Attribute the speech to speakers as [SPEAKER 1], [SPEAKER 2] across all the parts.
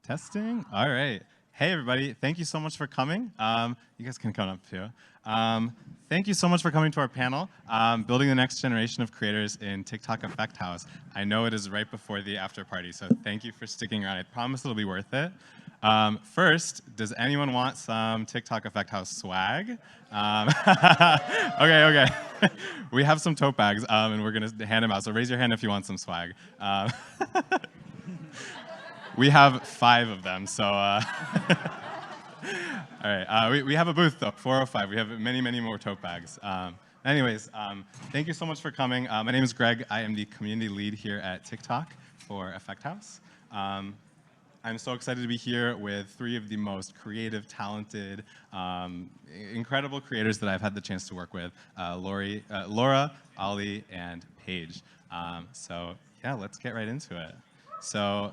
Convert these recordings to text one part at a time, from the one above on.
[SPEAKER 1] Testing. All right. Hey, everybody. Thank you so much for coming. You guys can come up too. Thank you so much for coming to our panel, Building the Next Generation of Creators in TikTok Effect House. I know it is right before the after party, so thank you for sticking around. I promise it'll be worth it. First, does anyone want some TikTok Effect House swag? Okay. We have some tote bags, and we're going to hand them out. So raise your hand if you want some swag. We have 5 of them, so all right. We have a booth though, 405. We have many more tote bags. Anyways, thank you so much for coming. My name is Greg. I am the community lead here at TikTok for Effect House. I'm so excited to be here with 3 of the most creative, talented, incredible creators that I've had the chance to work with, Laura, Ollie, and Paige. So yeah, let's get right into it. So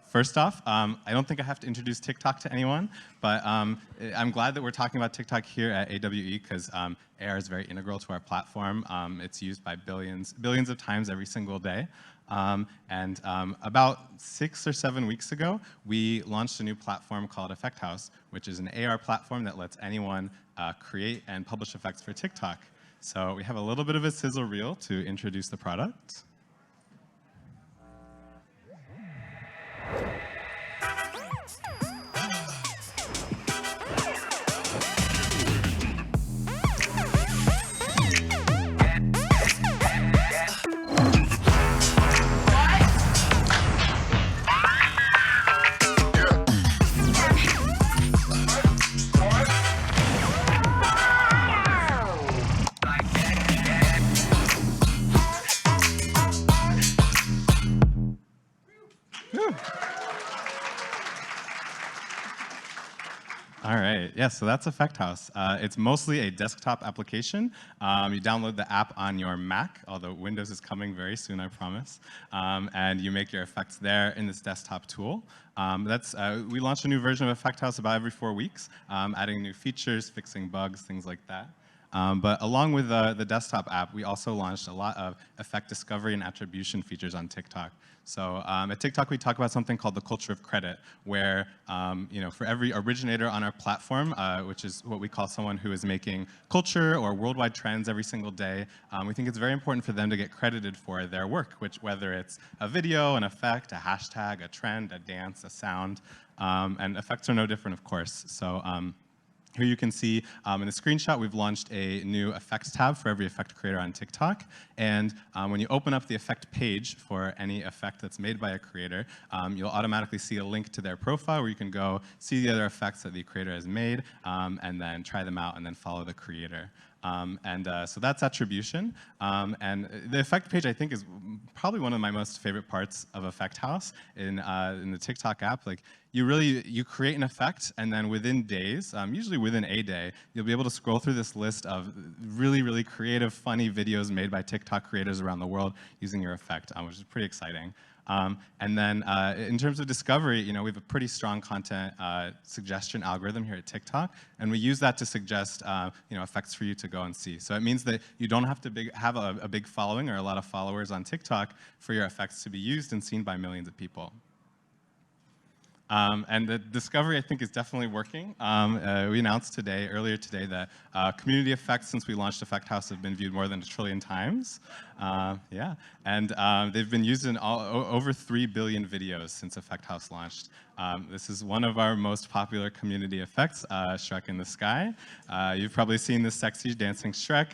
[SPEAKER 1] first off, I don't think I have to introduce TikTok to anyone, but I'm glad that we're talking about TikTok here at AWE because AR is very integral to our platform. It's used by billions of times every single day. About 6 or 7 weeks ago, we launched a new platform called Effect House, which is an AR platform that lets anyone create and publish effects for TikTok. So we have a little bit of a sizzle reel to introduce the product. All right, yeah, so that's Effect House. It's mostly a desktop application. You download the app on your Mac, although Windows is coming very soon, I promise. And you make your effects there in this desktop tool. We launch a new version of Effect House about every 4 weeks, adding new features, fixing bugs, things like that. But along with the desktop app, we also launched a lot of effect discovery and attribution features on TikTok. So at TikTok, we talk about something called the culture of credit, where for every originator on our platform, which is what we call someone who is making culture or worldwide trends every single day, we think it's very important for them to get credited for their work, whether it's a video, an effect, a hashtag, a trend, a dance, a sound, and effects are no different, of course. So. Here you can see in the screenshot, we've launched a new effects tab for every effect creator on TikTok. And when you open up the effect page for any effect that's made by a creator, you'll automatically see a link to their profile where you can go see the other effects that the creator has made and then try them out and then follow the creator. So that's attribution. And the effect page, I think, is probably one of my most favorite parts of Effect House in the TikTok app. Like, you create an effect, and then within days, usually within a day, you'll be able to scroll through this list of really creative, funny videos made by TikTok creators around the world using your effect, which is pretty exciting. And then in terms of discovery, we have a pretty strong content suggestion algorithm here at TikTok, and we use that to suggest effects for you to go and see. So it means that you don't have to have a big following or a lot of followers on TikTok for your effects to be used and seen by millions of people. And the discovery, I think, is definitely working. We announced earlier today, that community effects, since we launched Effect House, have been viewed more than 1 trillion times. Yeah, and they've been used in over 3 billion videos since Effect House launched. This is one of our most popular community effects, Shrek in the Sky. You've probably seen this sexy dancing Shrek.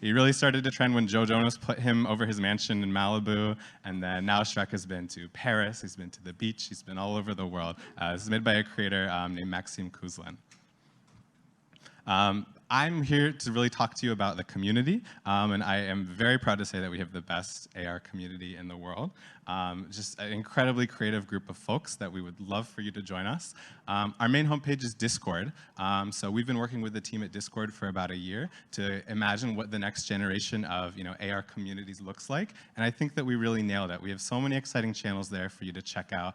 [SPEAKER 1] He really started to trend when Joe Jonas put him over his mansion in Malibu, and then now Shrek has been to Paris, he's been to the beach, he's been all over the world. This is made by a creator named Maxime Kuzlin. I'm here to really talk to you about the community, and I am very proud to say that we have the best AR community in the world. Just an incredibly creative group of folks that we would love for you to join us. Our main homepage is Discord, so we've been working with the team at Discord for about a year to imagine what the next generation of AR communities looks like, and I think that we really nailed it. We have so many exciting channels there for you to check out.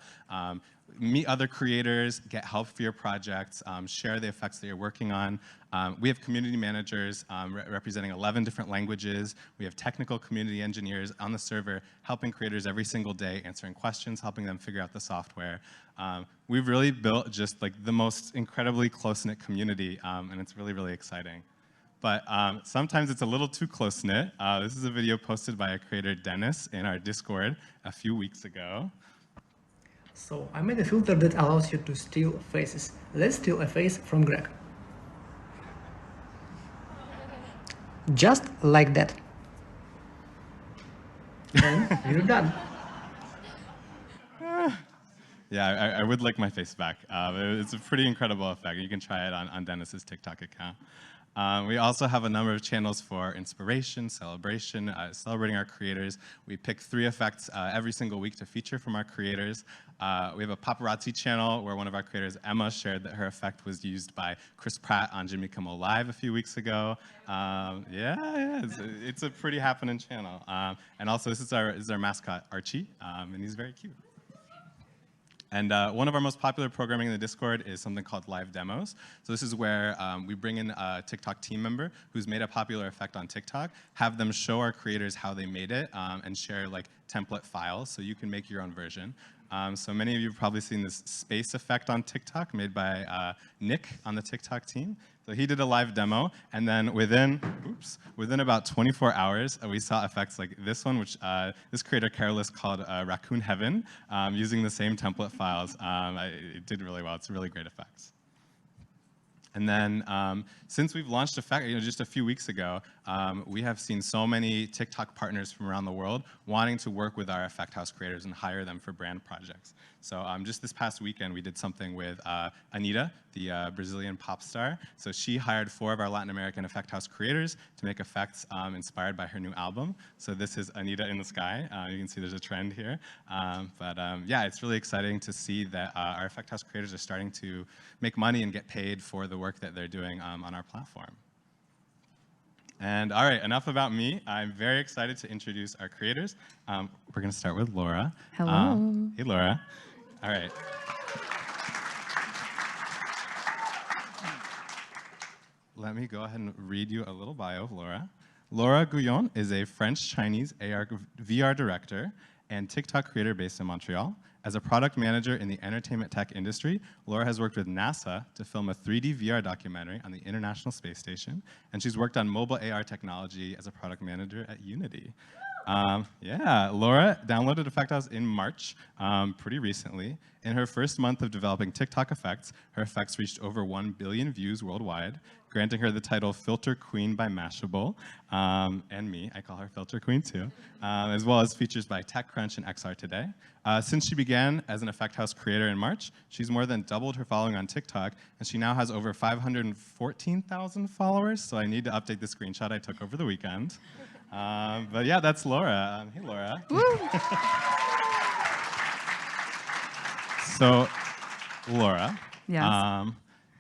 [SPEAKER 1] Meet other creators, get help for your projects, share the effects that you're working on. We have community managers representing 11 different languages. We have technical community engineers on the server helping creators every single single day, answering questions, helping them figure out the software. We've really built just like the most incredibly close-knit community, and it's really, really exciting. But sometimes it's a little too close-knit. This is a video posted by a creator, Dennis, in our Discord a few weeks ago.
[SPEAKER 2] So I made a filter that allows you to steal faces. Let's steal a face from Greg. Just like that. And you're done.
[SPEAKER 1] Yeah, I would like my face back. It's a pretty incredible effect. You can try it on Dennis's TikTok account. We also have a number of channels for inspiration, celebration, celebrating our creators. We pick 3 effects every single week to feature from our creators. We have a paparazzi channel where one of our creators, Emma, shared that her effect was used by Chris Pratt on Jimmy Kimmel Live a few weeks ago. It's a pretty happening channel. And also, this is our mascot, Archie, and he's very cute. And one of our most popular programming in the Discord is something called live demos. So this is where we bring in a TikTok team member who's made a popular effect on TikTok, have them show our creators how they made it, and share like template files so you can make your own version. So many of you have probably seen this space effect on TikTok made by Nick on the TikTok team. So he did a live demo, and then within about 24 hours, we saw effects like this one, which this creator, Careless, called Raccoon Heaven, using the same template files. It did really well. It's really great effects. And then since we've launched Effect, just a few weeks ago, we have seen so many TikTok partners from around the world wanting to work with our Effect House creators and hire them for brand projects. So just this past weekend, we did something with Anitta, the Brazilian pop star. So she hired 4 of our Latin American Effect House creators to make effects inspired by her new album. So this is Anitta in the sky. You can see there's a trend here. Yeah, it's really exciting to see that our Effect House creators are starting to make money and get paid for the work that they're doing on our platform. And all right, enough about me. I'm very excited to introduce our creators. We're going to start with Laura.
[SPEAKER 3] Hello.
[SPEAKER 1] Hey, Laura. All right. Let me go ahead and read you a little bio of Laura. Laura Guyon is a French-Chinese AR VR director and TikTok creator based in Montreal. As a product manager in the entertainment tech industry, Laura has worked with NASA to film a 3D VR documentary on the International Space Station, and she's worked on mobile AR technology as a product manager at Unity. Yeah, Laura downloaded Effect House in March, pretty recently. In her first month of developing TikTok effects, her effects reached over 1 billion views worldwide, granting her the title Filter Queen by Mashable, and me, I call her Filter Queen too, as well as features by TechCrunch and XR Today. Since she began as an Effect House creator in March, she's more than doubled her following on TikTok, and she now has over 514,000 followers, so I need to update the screenshot I took over the weekend. But yeah, that's Laura. Hey, Laura. So, Laura,
[SPEAKER 3] Yes.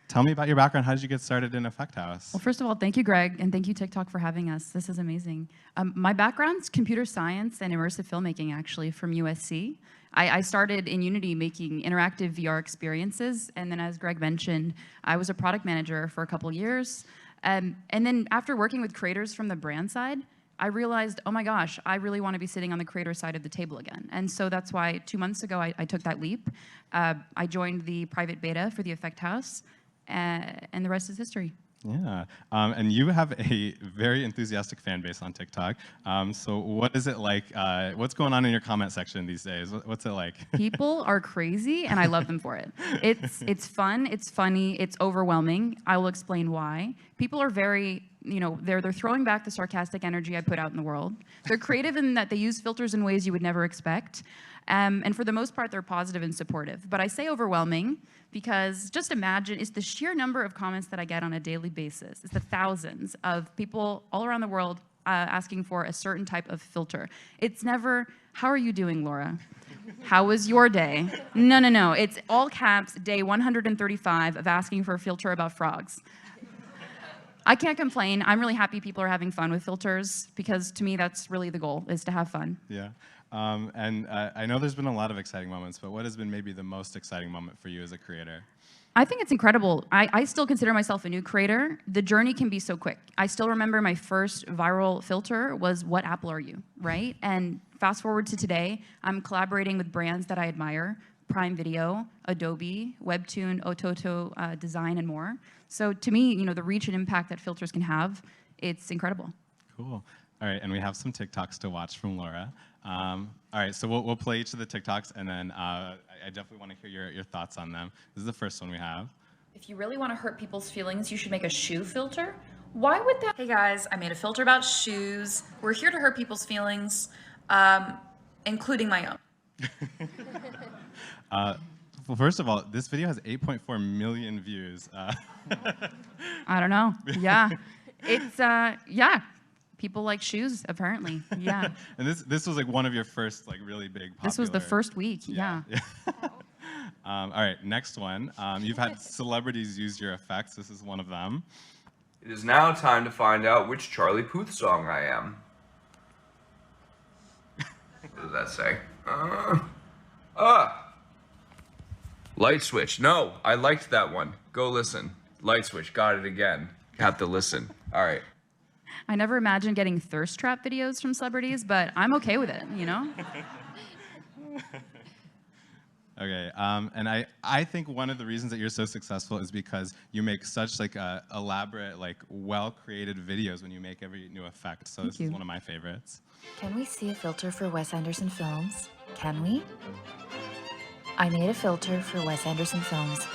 [SPEAKER 1] tell me about your background. How did you get started in Effect House?
[SPEAKER 3] Well, first of all, thank you, Greg, and thank you, TikTok, for having us. This is amazing. My background's computer science and immersive filmmaking, actually, from USC. I started in Unity making interactive VR experiences, and then as Greg mentioned, I was a product manager for a couple years. And then after working with creators from the brand side, I realized, oh my gosh, I really want to be sitting on the creator side of the table again. And so that's why 2 months ago, I took that leap. I joined the private beta for the Effect House, and the rest is history.
[SPEAKER 1] Yeah, and you have a very enthusiastic fan base on TikTok. So what is it like? What's going on in your comment section these days? What's it like?
[SPEAKER 3] People are crazy, and I love them for it. It's fun, it's funny, it's overwhelming. I will explain why. People are very, they're throwing back the sarcastic energy I put out in the world. They're creative in that they use filters in ways you would never expect. And for the most part, they're positive and supportive. But I say overwhelming because just imagine, it's the sheer number of comments that I get on a daily basis. It's the thousands of people all around the world asking for a certain type of filter. It's never, how are you doing, Laura? How was your day? No. It's all caps, day 135 of asking for a filter about frogs. I can't complain. I'm really happy people are having fun with filters because to me, that's really the goal, is to have fun.
[SPEAKER 1] Yeah. And I know there's been a lot of exciting moments, but what has been maybe the most exciting moment for you as a creator?
[SPEAKER 3] I think it's incredible. I still consider myself a new creator. The journey can be so quick. I still remember my first viral filter was, what Apple are you, right? And fast forward to today, I'm collaborating with brands that I admire, Prime Video, Adobe, Webtoon, Ototo Design, and more. So to me, you know, the reach and impact that filters can have, it's incredible.
[SPEAKER 1] Cool. All right, and we have some TikToks to watch from Laura. All right, so we'll play each of the TikToks, and then I definitely want to hear your thoughts on them. This is the first one we have.
[SPEAKER 4] If you really want to hurt people's feelings, you should make a shoe filter. Why would that? Hey guys, I made a filter about shoes. We're here to hurt people's feelings, including my own.
[SPEAKER 1] Well, first of all, this video has 8.4 million views.
[SPEAKER 3] I don't know. Yeah. It's, yeah. People like shoes, apparently. Yeah.
[SPEAKER 1] And this was like one of your first like really big popular.
[SPEAKER 3] This was the first week. Yeah.
[SPEAKER 1] All right, next one. You've had celebrities use your effects. This is one of them.
[SPEAKER 5] It is now time to find out which Charlie Puth song I am. What does that say? Light switch. No, I liked that one. Go listen. Light switch. Got it again. Have to listen. All right.
[SPEAKER 3] I never imagined getting thirst trap videos from celebrities, but I'm okay with it, you know?
[SPEAKER 1] Okay, and I think one of the reasons that you're so successful is because you make such like elaborate, like well-created videos when you make every new effect. So this is one of my favorites.
[SPEAKER 6] Can we see a filter for Wes Anderson films? Can we? I made a filter for Wes Anderson films.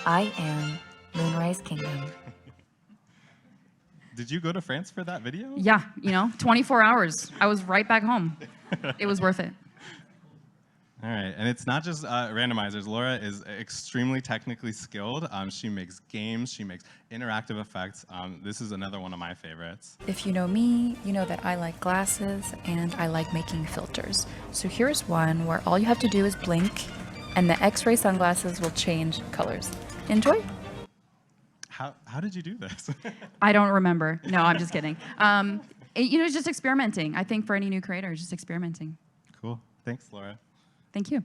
[SPEAKER 6] I am Moonrise Kingdom.
[SPEAKER 1] Did you go to France for that video?
[SPEAKER 3] Yeah, you know, 24 hours. I was right back home. It was worth it.
[SPEAKER 1] All right, and it's not just randomizers. Laura is extremely technically skilled. She makes games, she makes interactive effects. This is another one of my favorites.
[SPEAKER 6] If you know me, you know that I like glasses and I like making filters. So here's one where all you have to do is blink and the X-ray sunglasses will change colors. Enjoy.
[SPEAKER 1] How did you do this?
[SPEAKER 3] I don't remember. No, I'm just kidding. You know, it's just experimenting. I think for any new creator, just experimenting.
[SPEAKER 1] Cool. Thanks, Laura.
[SPEAKER 3] Thank you.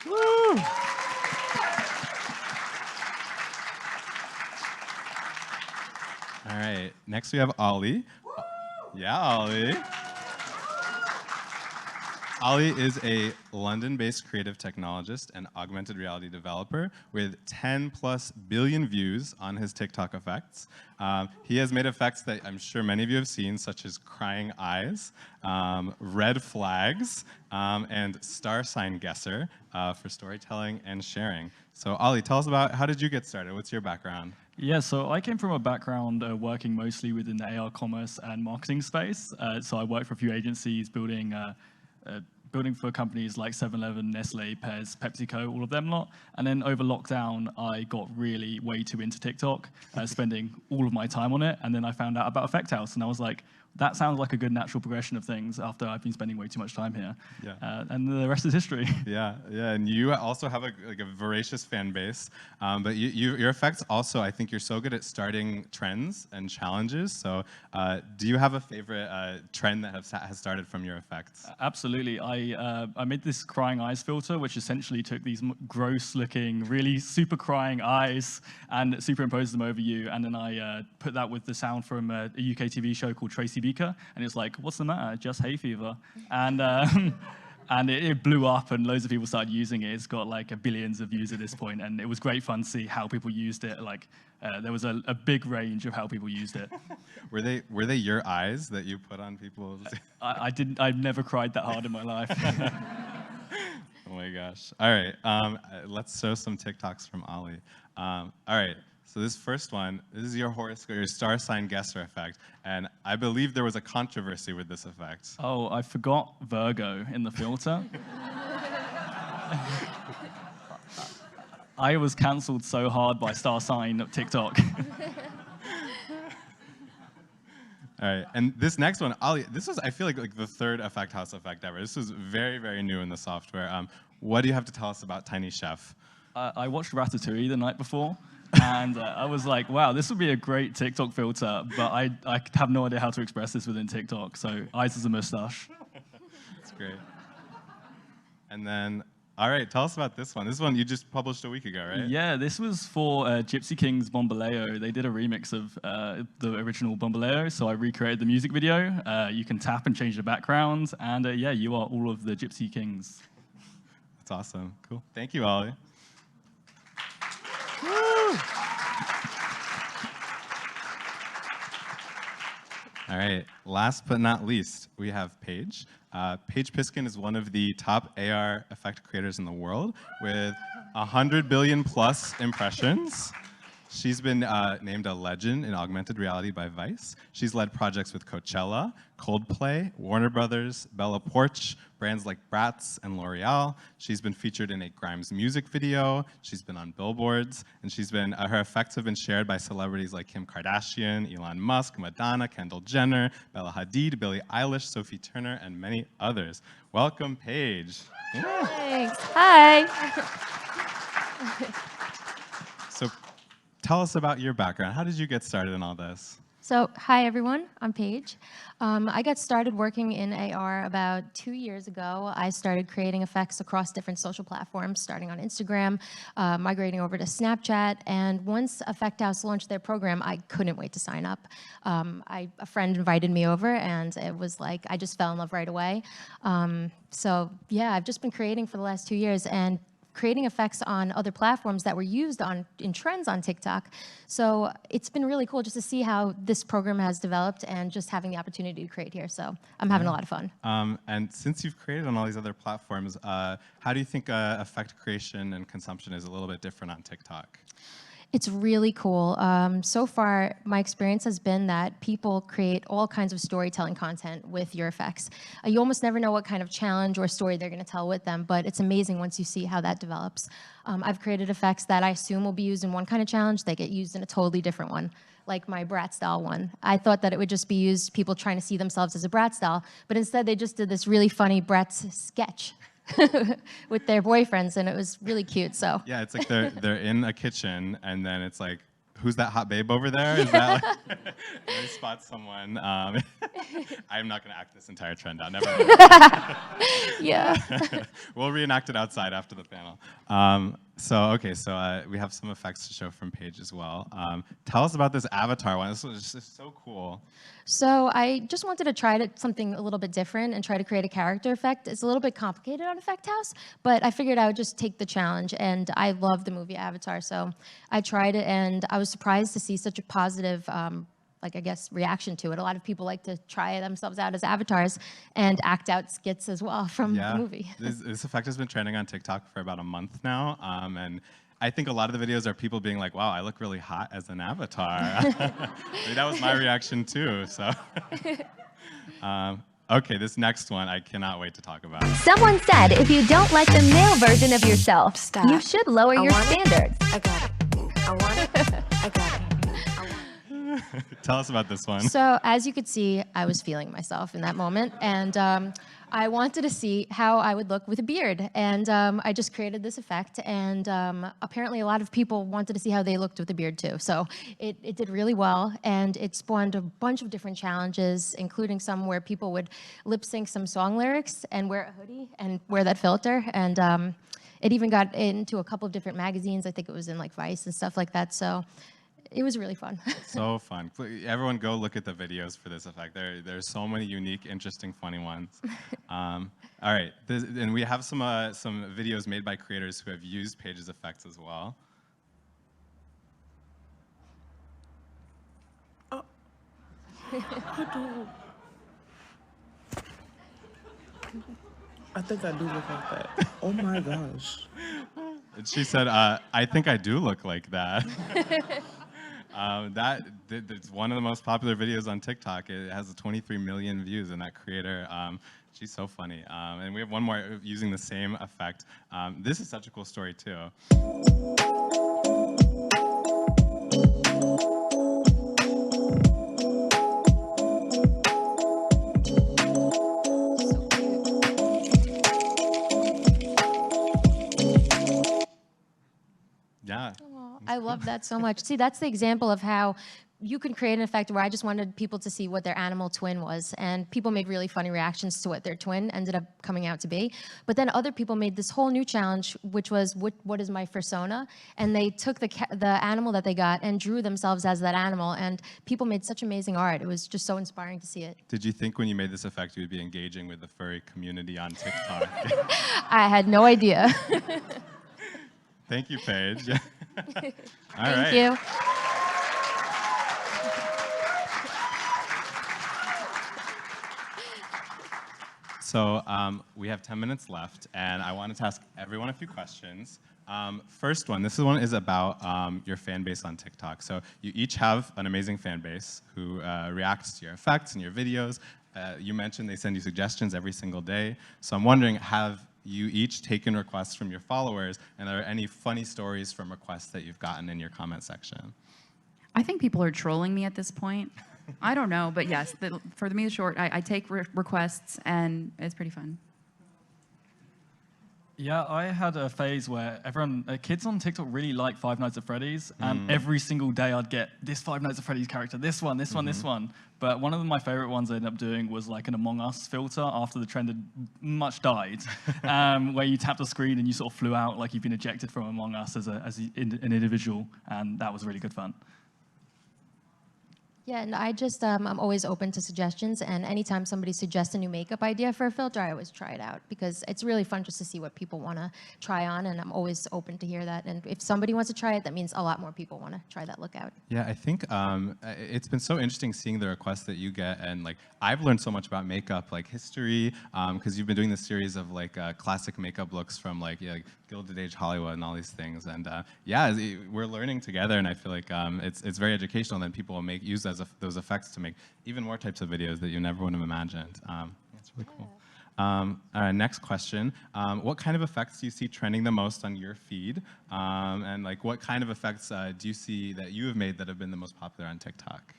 [SPEAKER 1] Woo! All right, next we have Ollie. Yeah, Ollie. Ollie is a London-based creative technologist and augmented reality developer with 10+ billion views on his TikTok effects. He has made effects that I'm sure many of you have seen, such as crying eyes, red flags, and star sign guesser for storytelling and sharing. So Ollie, tell us about how did you get started? What's your background?
[SPEAKER 7] Yeah, so I came from a background working mostly within the AR commerce and marketing space. So I worked for a few agencies building for companies like 7-Eleven, Nestle, Pez, PepsiCo, all of them lot. And then over lockdown, I got really way too into TikTok, spending all of my time on it. And then I found out about Effect House, and I was like, that sounds like a good natural progression of things after I've been spending way too much time here.
[SPEAKER 1] Yeah.
[SPEAKER 7] And the rest is history.
[SPEAKER 1] Yeah, and you also have a voracious fan base, but your effects also, I think you're so good at starting trends and challenges. So do you have a favorite trend that has started from your effects?
[SPEAKER 7] Absolutely. I made this crying eyes filter, which essentially took these gross looking, really super crying eyes and superimposed them over you. And then I put that with the sound from a UK TV show called Tracy Beaker, and it's like, what's the matter? Just hay fever. And and it blew up, and loads of people started using it. It's got like billions of views at this point, and it was great fun to see how people used it. Like there was a big range of how people used it.
[SPEAKER 1] Were they your eyes that you put on people's?
[SPEAKER 7] I've never cried that hard in my life.
[SPEAKER 1] Oh my gosh. All right, let's show some TikToks from Ollie. All right. So this first one, this is your horoscope, your star sign guesser effect, and I believe there was a controversy with this effect.
[SPEAKER 7] Oh, I forgot Virgo in the filter. I was cancelled so hard by star sign TikTok.
[SPEAKER 1] All right, and this next one, Ollie, this was, I feel like the third Effect House effect ever. This was very, very new in the software. What do you have to tell us about Tiny Chef?
[SPEAKER 7] I watched Ratatouille the night before. And I was like, wow, this would be a great TikTok filter, but I have no idea how to express this within TikTok, so eyes as a mustache.
[SPEAKER 1] That's great. And then All right, tell us about this one. This one you just published a week ago, right?
[SPEAKER 7] Yeah, this was for Gypsy King's Bombaleo. They did a remix of the original Bombaleo, so I recreated the music video. You can tap and change the background, and yeah, you are all of the Gypsy Kings.
[SPEAKER 1] That's awesome. Cool. Thank you, Ollie. All right, last but not least, we have Paige. Paige Piskin is one of the top AR effect creators in the world with 100 billion plus impressions. She's been named a legend in augmented reality by Vice. She's led projects with Coachella, Coldplay, Warner Brothers, Bella Poarch, brands like Bratz and L'Oreal. She's been featured in a Grimes music video. She's been on billboards, and her effects have been shared by celebrities like Kim Kardashian, Elon Musk, Madonna, Kendall Jenner, Bella Hadid, Billie Eilish, Sophie Turner, and many others. Welcome, Paige.
[SPEAKER 8] Thanks. Hi.
[SPEAKER 1] So tell us about your background. How did you get started in all this?
[SPEAKER 8] So, hi everyone, I'm Paige. I got started working in AR about 2 years ago. I started creating effects across different social platforms, starting on Instagram, migrating over to Snapchat, and once Effect House launched their program, I couldn't wait to sign up. A friend invited me over, and it was like, I just fell in love right away. So yeah, I've just been creating for the last 2 years, and creating effects on other platforms that were used in trends on TikTok. So it's been really cool just to see how this program has developed and just having the opportunity to create here. So I'm having a lot of fun.
[SPEAKER 1] And since you've created on all these other platforms, how do you think effect creation and consumption is a little bit different on TikTok?
[SPEAKER 8] It's really cool. So far, my experience has been that people create all kinds of storytelling content with your effects. You almost never know what kind of challenge or story they're going to tell with them, but it's amazing once you see how that develops. I've created effects that I assume will be used in one kind of challenge. They get used in a totally different one, like my Bratz doll one. I thought that it would just be used people trying to see themselves as a Bratz doll, but instead they just did this really funny Bratz sketch with their boyfriends, and it was really cute. So
[SPEAKER 1] yeah, it's like they're in a kitchen, and then it's like, who's that hot babe over there? Is that like, they spot someone? I'm not going to act this entire trend out. Never mind.
[SPEAKER 8] yeah.
[SPEAKER 1] We'll reenact it outside after the panel. So we have some effects to show from Paige as well. Tell us about this avatar one. This was just so cool.
[SPEAKER 8] So I just wanted to try something a little bit different and try to create a character effect. It's a little bit complicated on Effect House, but I figured I would just take the challenge, and I love the movie Avatar, so I tried it, and I was surprised to see such a positive reaction to it. A lot of people like to try themselves out as avatars and act out skits as well from the movie.
[SPEAKER 1] This effect has been trending on TikTok for about a month now, and I think a lot of the videos are people being like, wow, I look really hot as an avatar. I mean, that was my reaction too, so. Okay, this next one, I cannot wait to talk about.
[SPEAKER 9] Someone said if you don't like the male version of yourself,
[SPEAKER 6] Stop.
[SPEAKER 9] you should lower your standards.
[SPEAKER 6] I got it. I want it. I got it.
[SPEAKER 1] Tell us about this one.
[SPEAKER 8] So as you could see, I was feeling myself in that moment, and I wanted to see how I would look with a beard, and I just created this effect, and apparently a lot of people wanted to see how they looked with a beard too. So it did really well, and it spawned a bunch of different challenges, including some where people would lip sync some song lyrics and wear a hoodie and wear that filter, and it even got into a couple of different magazines. I think it was in like Vice and stuff like that. So it was really fun.
[SPEAKER 1] So fun. Everyone go look at the videos for this effect. There's so many unique, interesting, funny ones. All right, and we have some videos made by creators who have used Paige's effects as well.
[SPEAKER 10] Oh. I think I do look like that. Oh my gosh.
[SPEAKER 1] And she said, I think I do look like that. That's one of the most popular videos on TikTok. It has 23 million views, and that creator, she's so funny. And we have one more using the same effect. This is such a cool story, too. Yeah.
[SPEAKER 8] I love that so much. See, that's the example of how you can create an effect where I just wanted people to see what their animal twin was, and people made really funny reactions to what their twin ended up coming out to be. But then other people made this whole new challenge, which was what is my persona, and they took the animal that they got and drew themselves as that animal, and people made such amazing art. It was just so inspiring to see it.
[SPEAKER 1] Did you think when you made this effect you would be engaging with the furry community on TikTok?
[SPEAKER 8] I had no idea.
[SPEAKER 1] Thank you, Paige. All
[SPEAKER 8] Thank you.
[SPEAKER 1] So we have 10 minutes left, and I wanted to ask everyone a few questions. First one, this one is about your fan base on TikTok. So you each have an amazing fan base who reacts to your effects and your videos. You mentioned they send you suggestions every single day. So I'm wondering, have you each taken requests from your followers, and are there any funny stories from requests that you've gotten in your comment section?
[SPEAKER 3] I think people are trolling me at this point. I don't know, but yes, for me, the short, I take requests, and it's pretty fun.
[SPEAKER 7] Yeah, I had a phase where kids on TikTok really like Five Nights at Freddy's, and every single day I'd get this Five Nights at Freddy's character, this one, this one, this one. But one of my favorite ones I ended up doing was like an Among Us filter after the trend had much died, where you tap the screen and you sort of flew out like you've been ejected from Among Us as an individual, and that was really good fun.
[SPEAKER 8] Yeah, and I just, I'm always open to suggestions, and anytime somebody suggests a new makeup idea for a filter, I always try it out, because it's really fun just to see what people want to try on, and I'm always open to hear that. And if somebody wants to try it, that means a lot more people want to try that look out.
[SPEAKER 1] Yeah, I think it's been so interesting seeing the requests that you get, and like I've learned so much about makeup, like history, because you've been doing this series of like classic makeup looks from like Gilded Age Hollywood and all these things, and yeah, we're learning together, and I feel like it's very educational, and people will use those effects to make even more types of videos that you never would have imagined. That's really cool. All right, next question. What kind of effects do you see trending the most on your feed? And like, what kind of effects do you see that you have made that have been the most popular on TikTok?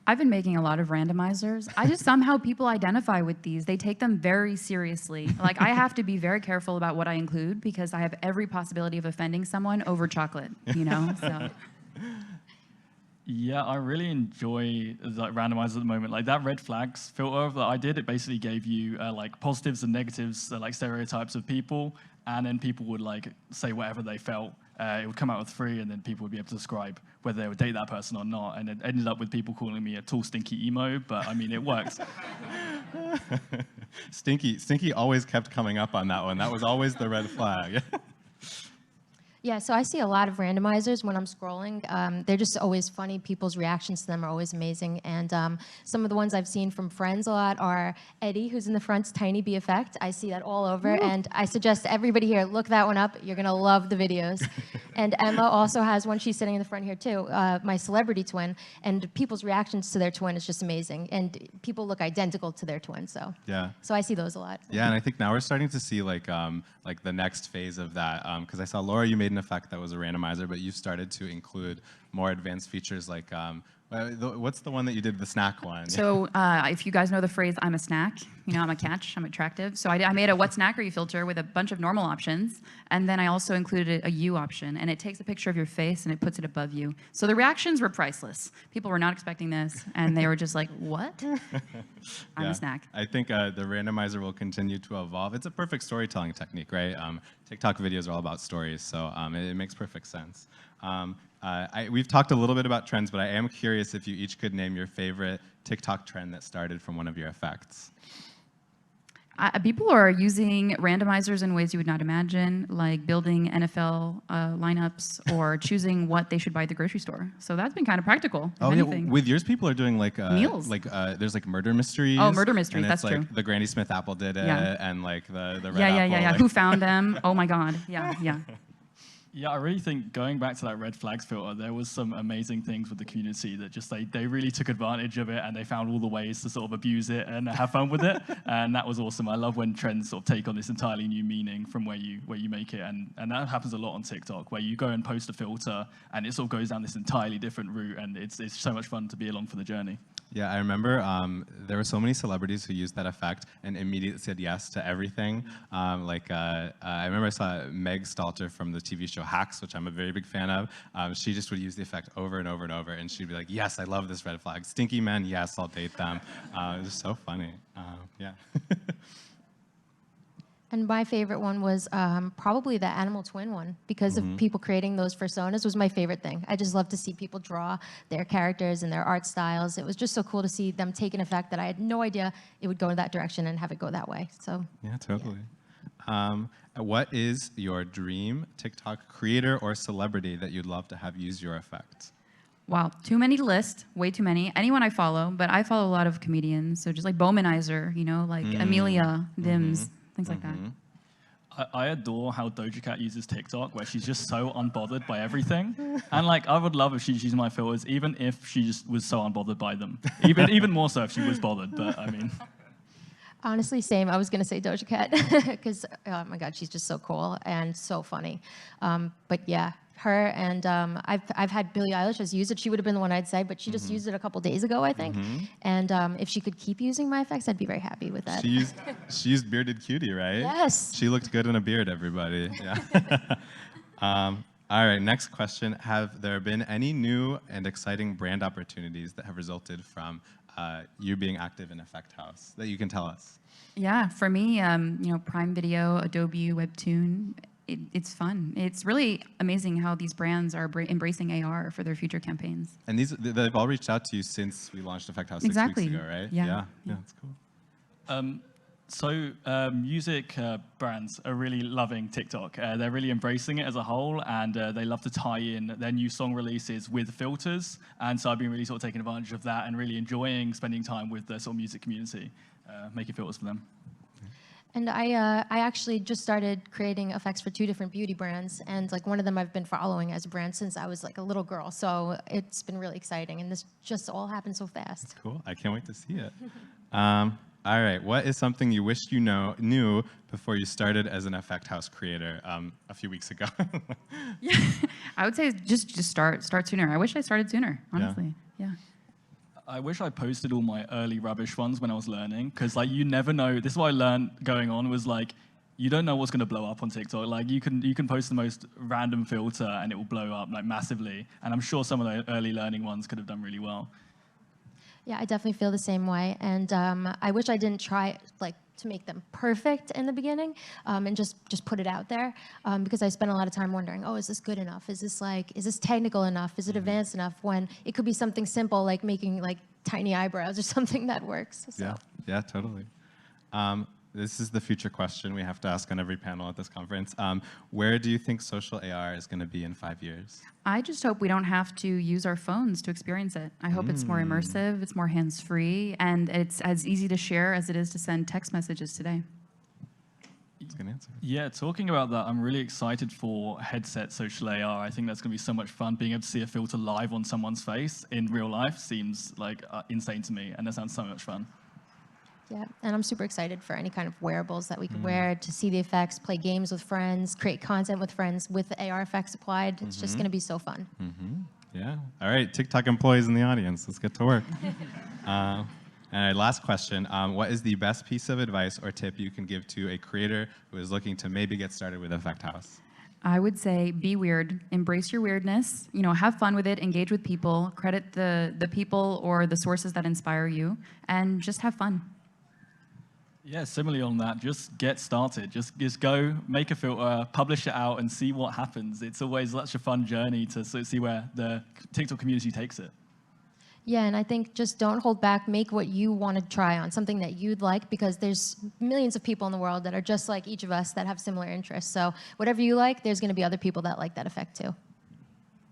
[SPEAKER 3] I've been making a lot of randomizers. I just somehow people identify with these. They take them very seriously. Like, I have to be very careful about what I include because I have every possibility of offending someone over chocolate, you know? So.
[SPEAKER 7] Yeah, I really enjoy like randomizers at the moment. Like that red flags filter that I did, it basically gave you like positives and negatives, like stereotypes of people, and then people would like say whatever they felt. It would come out with 3, and then people would be able to describe whether they would date that person or not. And it ended up with people calling me a tall, stinky emo, but I mean, it works.
[SPEAKER 1] Stinky always kept coming up on that one. That was always the red flag.
[SPEAKER 8] Yeah, so I see a lot of randomizers when I'm scrolling. They're just always funny. People's reactions to them are always amazing. And some of the ones I've seen from friends a lot are Eddie, who's in the front's Tiny Bee effect. I see that all over. Woo. And I suggest to everybody here, look that one up. You're going to love the videos. And Emma also has one. She's sitting in the front here, too, my celebrity twin. And people's reactions to their twin is just amazing. And people look identical to their twin. So
[SPEAKER 1] yeah.
[SPEAKER 8] So I see those a lot.
[SPEAKER 1] Yeah, and I think now we're starting to see like the next phase of that. Because I saw, Laura, you made an effect that was a randomizer, but you've started to include more advanced features like, what's the one that you did, the snack one?
[SPEAKER 3] So if you guys know the phrase, I'm a snack, you know, I'm a catch, I'm attractive. So I made a what snack are you filter with a bunch of normal options. And then I also included a you option. And it takes a picture of your face and it puts it above you. So the reactions were priceless. People were not expecting this. And they were just like, what? I'm a snack.
[SPEAKER 1] I think the randomizer will continue to evolve. It's a perfect storytelling technique, right? TikTok videos are all about stories. So it makes perfect sense. We've talked a little bit about trends, but I am curious if you each could name your favorite TikTok trend that started from one of your effects.
[SPEAKER 3] People are using randomizers in ways you would not imagine, like building NFL lineups or choosing what they should buy at the grocery store. So that's been kind of practical.
[SPEAKER 1] Oh yeah, with yours, people are doing like
[SPEAKER 3] meals.
[SPEAKER 1] Like there's like murder mysteries.
[SPEAKER 3] Oh, murder mysteries.
[SPEAKER 1] And
[SPEAKER 3] that's
[SPEAKER 1] like
[SPEAKER 3] true.
[SPEAKER 1] The Granny Smith apple did it, and like the red
[SPEAKER 3] yeah,
[SPEAKER 1] apple.
[SPEAKER 3] Yeah.
[SPEAKER 1] Like
[SPEAKER 3] Who found them? Oh my God. Yeah.
[SPEAKER 7] Yeah, I really think going back to that red flags filter, there was some amazing things with the community that just they really took advantage of it, and they found all the ways to sort of abuse it and have fun with it, and that was awesome. I love when trends sort of take on this entirely new meaning from where you make it, and that happens a lot on TikTok, where you go and post a filter and it sort of goes down this entirely different route, and it's so much fun to be along for the journey.
[SPEAKER 1] Yeah, I remember there were so many celebrities who used that effect and immediately said yes to everything. I remember I saw Meg Stalter from the TV show Hacks, which I'm a very big fan of. She just would use the effect over and over and over, and she'd be like, yes, I love this red flag. Stinky men, yes, I'll date them. It was so funny. Yeah.
[SPEAKER 8] And my favorite one was probably the animal twin one, because of people creating those personas was my favorite thing. I just love to see people draw their characters and their art styles. It was just so cool to see them take an effect that I had no idea it would go in that direction and have it go that way. So
[SPEAKER 1] Yeah, totally. What is your dream TikTok creator or celebrity that you'd love to have use your effect?
[SPEAKER 3] Wow, too many to list, way too many. Anyone I follow, but I follow a lot of comedians, so just like Bowmanizer, you know, like Amelia, Dims, things like that.
[SPEAKER 7] I adore how Doja Cat uses TikTok, where she's just so unbothered by everything. And like, I would love if she's using my filters, even if she just was so unbothered by them. Even more so if she was bothered, but I mean.
[SPEAKER 8] honestly, same. I was going to say Doja Cat because, oh my God, she's just so cool and so funny. But yeah, her and I've had Billie Eilish has used it. She would have been the one I'd say, but she just used it a couple days ago, I think. And if she could keep using my effects, I'd be very happy with that.
[SPEAKER 1] She used Bearded Cutie, right?
[SPEAKER 8] Yes.
[SPEAKER 1] She looked good in a beard, everybody. Yeah. All right, next question. Have there been any new and exciting brand opportunities that have resulted from you being active in Effect House that you can tell us?
[SPEAKER 3] Yeah, for me, you know, Prime Video, Adobe Webtoon, it's fun. It's really amazing how these brands are embracing AR for their future campaigns.
[SPEAKER 1] And they've all reached out to you since we launched Effect House 6 weeks ago, right?
[SPEAKER 3] Yeah.
[SPEAKER 1] Yeah, that's cool.
[SPEAKER 7] So music brands are really loving TikTok. They're really embracing it as a whole, and they love to tie in their new song releases with filters. And so I've been really sort of taking advantage of that and really enjoying spending time with the sort of music community, making filters for them.
[SPEAKER 8] And I actually just started creating effects for 2 different beauty brands, and like one of them I've been following as a brand since I was like a little girl. So it's been really exciting, and this just all happened so fast.
[SPEAKER 1] That's cool. I can't wait to see it. All right, what is something you wish you knew before you started as an Effect House creator a few weeks ago?
[SPEAKER 3] Yeah, I would say just start sooner. I wish I started sooner, honestly. Yeah.
[SPEAKER 7] I wish I posted all my early rubbish ones when I was learning, because like you never know. This is what I learned going on was like, you don't know what's going to blow up on TikTok. Like you can post the most random filter and it will blow up like massively. And I'm sure some of the early learning ones could have done really well.
[SPEAKER 8] Yeah, I definitely feel the same way, and I wish I didn't try like to make them perfect in the beginning, and just put it out there, because I spent a lot of time wondering, oh, is this good enough? Is this technical enough? Is it advanced enough? When it could be something simple like making like tiny eyebrows or something that works. So.
[SPEAKER 1] Yeah, totally. This is the future question we have to ask on every panel at this conference. Where do you think social AR is going to be in 5 years?
[SPEAKER 3] I just hope we don't have to use our phones to experience it. I hope it's more immersive, it's more hands-free, and it's as easy to share as it is to send text messages today.
[SPEAKER 1] That's a good answer.
[SPEAKER 7] Yeah, talking about that, I'm really excited for headset social AR. I think that's going to be so much fun. Being able to see a filter live on someone's face in real life seems like insane to me, and that sounds so much fun.
[SPEAKER 8] Yeah, and I'm super excited for any kind of wearables that we could wear to see the effects, play games with friends, create content with friends with the AR effects applied. It's just going to be so fun.
[SPEAKER 1] Yeah. All right, TikTok employees in the audience, let's get to work. All right, last question. What is the best piece of advice or tip you can give to a creator who is looking to maybe get started with Effect House?
[SPEAKER 3] I would say be weird, embrace your weirdness, you know, have fun with it, engage with people, credit the people or the sources that inspire you, and just have fun.
[SPEAKER 7] Yeah, similarly on that, just get started. Just go, make a filter, publish it out, and see what happens. It's always such a fun journey to sort of see where the TikTok community takes it.
[SPEAKER 8] Yeah, and I think just don't hold back. Make what you want to try on, something that you'd like, because there's millions of people in the world that are just like each of us that have similar interests. So whatever you like, there's going to be other people that like that effect too.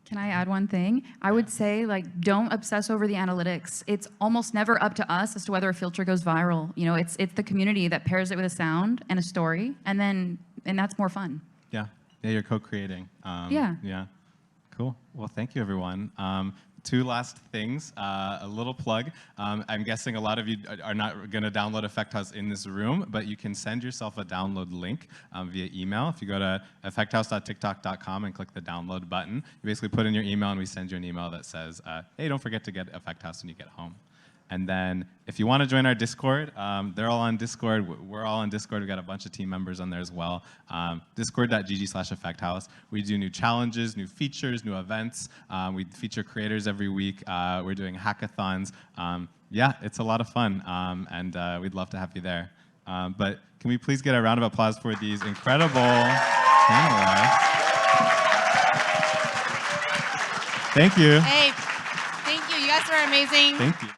[SPEAKER 3] Can I add one thing? I would say, like, don't obsess over the analytics. It's almost never up to us as to whether a filter goes viral. You know, it's the community that pairs it with a sound and a story, and that's more fun.
[SPEAKER 1] Yeah, you're co-creating. Yeah. Cool. Well, thank you, everyone. 2 last things, a little plug. I'm guessing a lot of you are not going to download Effect House in this room, but you can send yourself a download link via email. If you go to effecthouse.tiktok.com and click the download button, you basically put in your email and we send you an email that says, hey, don't forget to get Effect House when you get home. And then if you want to join our Discord, they're all on Discord. We're all on Discord. We've got a bunch of team members on there as well. Discord.gg/effecthouse. We do new challenges, new features, new events. We feature creators every week. We're doing hackathons. Yeah, it's a lot of fun, and we'd love to have you there. But can we please get a round of applause for these incredible panelists? Thank you.
[SPEAKER 11] Hey, thank you. You guys are amazing.
[SPEAKER 1] Thank you.